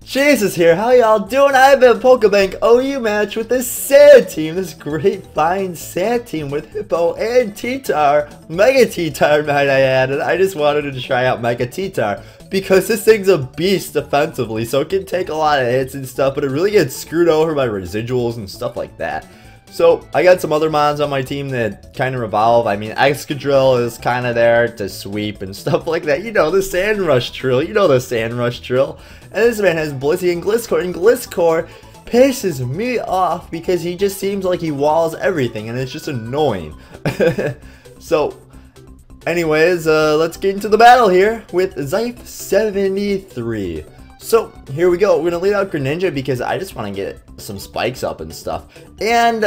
chiezuz here, how y'all doing? I have a pokebank OU match with this sad team, this great fine sad team with Hippo and Ttar, Mega Tyranitar might I add, and I just wanted to try out Mega Tyranitar because this thing's a beast defensively, so it can take a lot of hits and stuff, but it really gets screwed over by residuals and stuff like that. So I got some other mons on my team that kind of revolve. I mean, excadrill is kind of there to sweep and stuff like that. You know, the sand rush drill. You know the sand rush drill. And this man has blaziken and gliscor. And gliscor pisses me off because he just seems like he walls everything. And it's just annoying. So, anyways, let's get into the battle here with Zyfe 73. So, here we go. We're going to lead out Greninja because I just want to get some spikes up and stuff. And,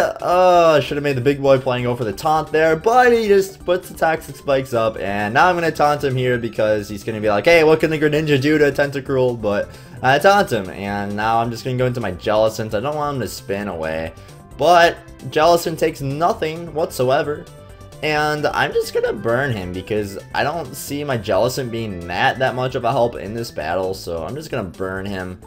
should have made the big boy play and go for the taunt there, but he just puts the toxic spikes up. And now I'm going to taunt him here because he's going to be like, hey, what can the Greninja do to a Tentacruel? But I taunt him. And now I'm just going to go into my Jellicent. I don't want him to spin away. But Jellicent takes nothing whatsoever. And I'm just gonna burn him because I don't see my Jellicent being that much of a help in this battle. So I'm just gonna burn him.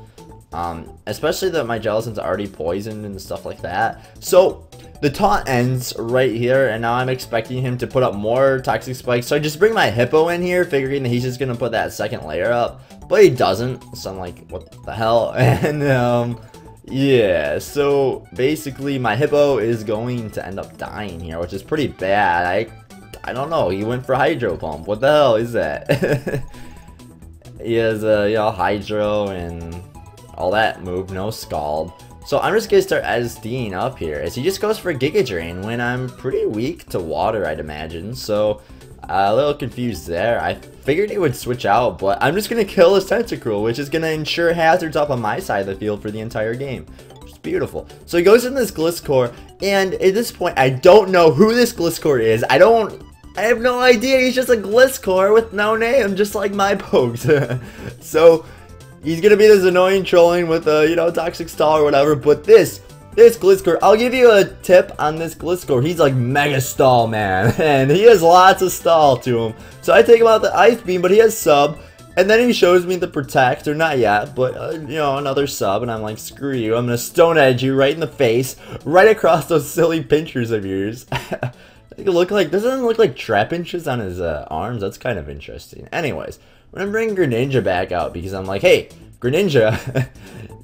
Especially that my Jellicent's already poisoned and stuff like that. So the taunt ends right here, and now I'm expecting him to put up more toxic spikes. So I just bring my Hippo in here, figuring that he's just gonna put that second layer up, but he doesn't. So I'm like, what the hell? And yeah, so basically my Hippo is going to end up dying here, which is pretty bad. I don't know, he went for Hydro Pump. What the hell is that? He has you know, Hydro and all that move, no Scald. So I'm just gonna start SDing up here as he just goes for Giga Drain when I'm pretty weak to water, I'd imagine. So a little confused there. I figured he would switch out, but I'm just going to kill his Tentacruel, which is going to ensure hazards up on my side of the field for the entire game. Which is beautiful. So he goes in this Gliscor, and at this point, I don't know who this Gliscor is. I have no idea. He's just a Gliscor with no name, just like my pokes. So he's going to be this annoying trolling with, you know, Toxic Stall or whatever, but this Gliscor, I'll give you a tip on this Gliscor. He's like mega stall, man, and he has lots of stall to him. So I take him out the Ice Beam, but he has sub, and then he shows me the Protect, or not yet, but you know, another sub, and I'm like, screw you, I'm gonna Stone Edge you right in the face, right across those silly pinchers of yours. Doesn't it look like trap inches on his arms? That's kind of interesting. Anyways, we're gonna bring Greninja back out because I'm like, hey, Greninja,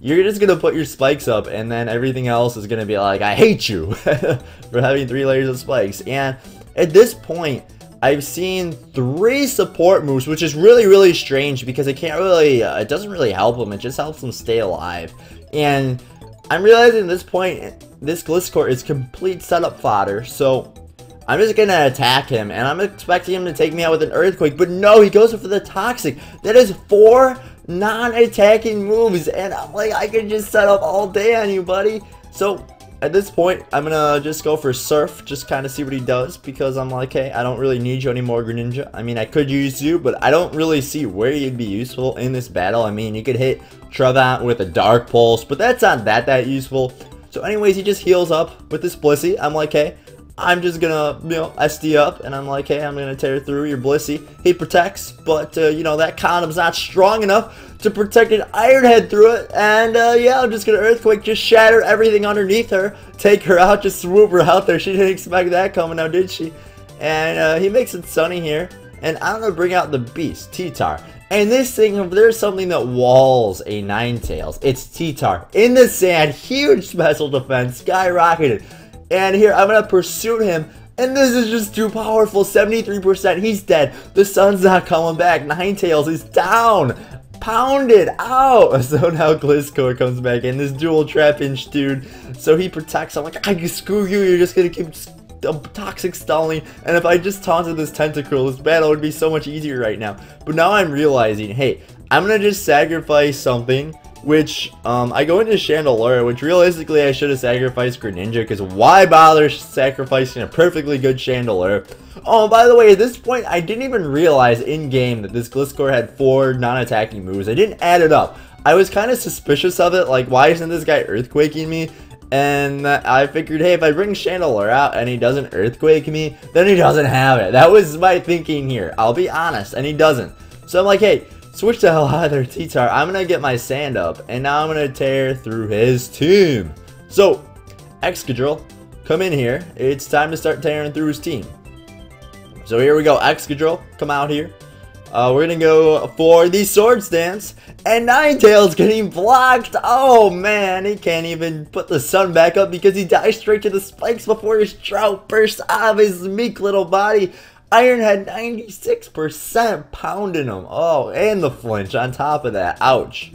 you're just gonna put your spikes up, and then everything else is gonna be like, I hate you for having 3 layers of spikes. And at this point, I've seen 3 support moves, which is really strange because it can't really, it doesn't really help him. It just helps him stay alive. And I'm realizing at this point, this Gliscor is complete setup fodder. So I'm just gonna attack him, and I'm expecting him to take me out with an Earthquake, but no, he goes for the Toxic. That is 4 non-attacking moves, and I'm like, I can just set up all day on you, buddy. So at this point, I'm gonna just go for Surf, just kind of see what he does, because I'm like, hey, I don't really need you anymore, Greninja. I mean, I could use you, but I don't really see where you'd be useful in this battle. I mean, you could hit Travant with a Dark Pulse, but that's not that useful. So anyways, he just heals up with this Blissey. I'm like, hey, I'm just gonna, you know, SD up, and I'm like, hey, I'm gonna tear through your Blissey. He protects, but, you know, that condom's not strong enough to protect an Iron Head through it, and, yeah, I'm just gonna Earthquake, just shatter everything underneath her, take her out, just swoop her out there. She didn't expect that coming now, did she? And, he makes it sunny here, and I'm gonna bring out the beast, Ttar. And this thing, there's something that walls a Ninetales. It's Ttar. In the sand, huge special defense, skyrocketed. And here, I'm going to pursue him, and this is just too powerful, 73%, he's dead, the sun's not coming back, Ninetales is down, pounded, ow. So now Gliscor comes back in, this dual trap inch dude, so he protects, I'm like, I can screw you, you're just going to keep toxic stalling, and if I just taunted this Tentacruel, this battle would be so much easier right now. But now I'm realizing, hey, I'm going to just sacrifice something, which, I go into Chandelure, which realistically I should have sacrificed Greninja, because why bother sacrificing a perfectly good Chandelure? Oh, by the way, at this point, I didn't even realize in-game that this Gliscor had 4 non-attacking moves. I didn't add it up. I was kind of suspicious of it, like, why isn't this guy Earthquaking me? And I figured, hey, if I bring Chandelure out and he doesn't Earthquake me, then he doesn't have it. That was my thinking here, I'll be honest, and he doesn't. So I'm like, hey, switch the hell out of their ttar. I'm gonna get my sand up, and now I'm gonna tear through his team. So, excadrill, come in here. It's time to start tearing through his team. So here we go, excadrill, come out here. We're gonna go for the sword stance, and Ninetales getting blocked. Oh man, he can't even put the sun back up because he dies straight to the spikes before his drought bursts out of his meek little body. Iron had 96% pounding him. Oh, and the flinch on top of that. Ouch.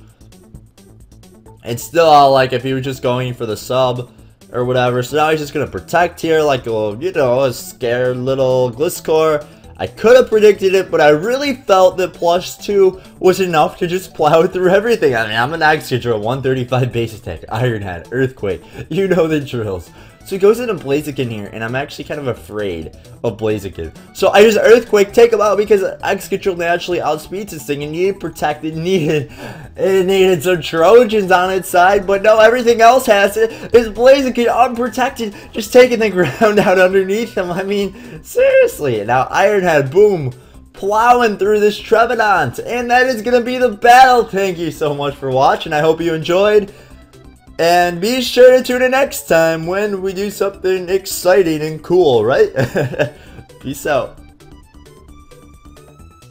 It's still all like if he was just going for the sub or whatever. So now he's just gonna protect here like a, you know, a scared little gliscor. I could have predicted it, but I really felt that +2 was enough to just plow through everything. I mean, I'm an excadrill, 135 base attack, Iron Head, Earthquake. You know the drills. So he goes into blaziken here, and I'm actually kind of afraid of blaziken. So I just Earthquake, take him out because excadrill naturally outspeeds this thing and needed protected, it needed some Trojans on its side, but no, everything else has it. It's blaziken unprotected, just taking the ground out underneath him. I mean, seriously. Now Iron Head, boom, plowing through this Trevenant, and that is going to be the battle. Thank you so much for watching. I hope you enjoyed. And be sure to tune in next time when we do something exciting and cool, right? Peace out.